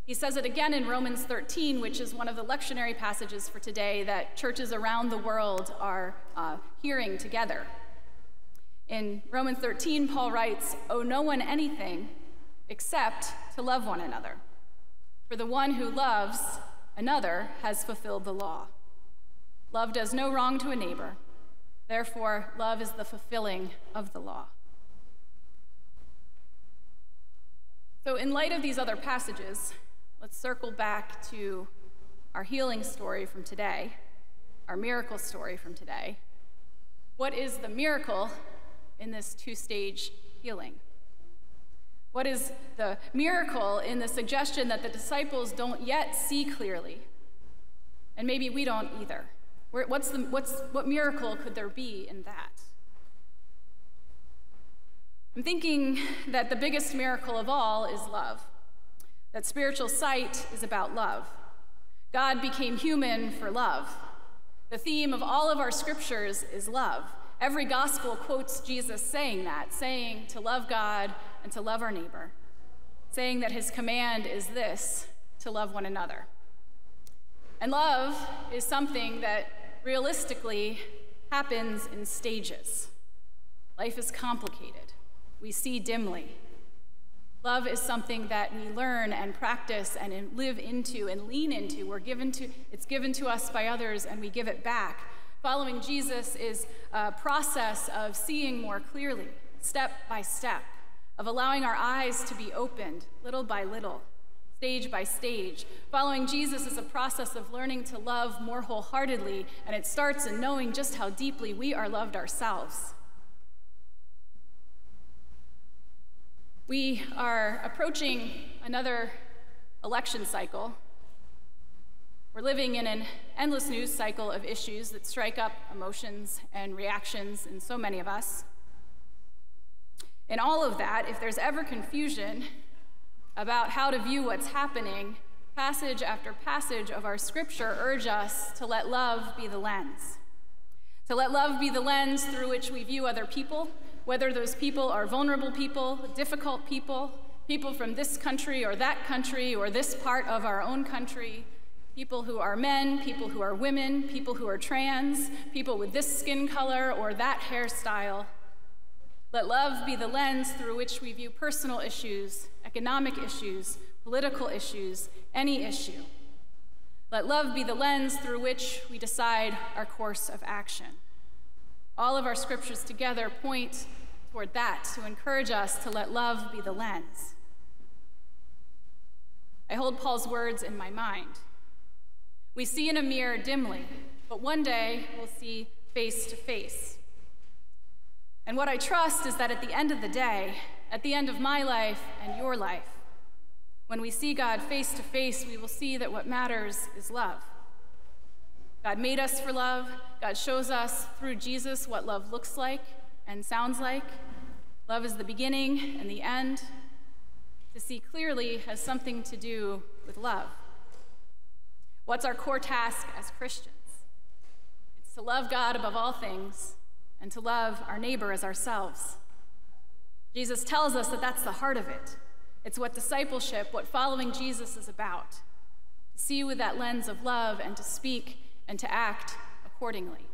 He says it again in Romans 13, which is one of the lectionary passages for today that churches around the world are hearing together. In Romans 13, Paul writes, "Owe no one anything except to love one another. For the one who loves another has fulfilled the law. Love does no wrong to a neighbor. Therefore, love is the fulfilling of the law." So in light of these other passages, let's circle back to our healing story from today, our miracle story from today. What is the miracle in this two-stage healing? What is the miracle in the suggestion that the disciples don't yet see clearly? And maybe we don't either. What miracle could there be in that? I'm thinking that the biggest miracle of all is love. That spiritual sight is about love. God became human for love. The theme of all of our scriptures is love. Every gospel quotes Jesus saying that, saying to love God and to love our neighbor, saying that his command is this, to love one another. And love is something that realistically happens in stages. Life is complicated. We see dimly. Love is something that we learn and practice and live into and lean into. It's given to us by others, and we give it back. Following Jesus is a process of seeing more clearly, step by step, of allowing our eyes to be opened little by little, stage by stage. Following Jesus is a process of learning to love more wholeheartedly, and it starts in knowing just how deeply we are loved ourselves. We are approaching another election cycle. We're living in an endless news cycle of issues that strike up emotions and reactions in so many of us. In all of that, if there's ever confusion about how to view what's happening, passage after passage of our scripture urge us to let love be the lens. To let love be the lens through which we view other people, whether those people are vulnerable people, difficult people, people from this country or that country or this part of our own country, people who are men, people who are women, people who are trans, people with this skin color or that hairstyle. Let love be the lens through which we view personal issues, economic issues, political issues, any issue. Let love be the lens through which we decide our course of action. All of our scriptures together point toward that, to encourage us to let love be the lens. I hold Paul's words in my mind. We see in a mirror dimly, but one day we'll see face to face. And what I trust is that at the end of the day, at the end of my life and your life, when we see God face to face, we will see that what matters is love. God made us for love. God shows us through Jesus what love looks like and sounds like. Love is the beginning and the end. To see clearly has something to do with love. What's our core task as Christians? It's to love God above all things and to love our neighbor as ourselves. Jesus tells us that that's the heart of it. It's what discipleship, what following Jesus is about. To see with that lens of love and to speak and to act accordingly.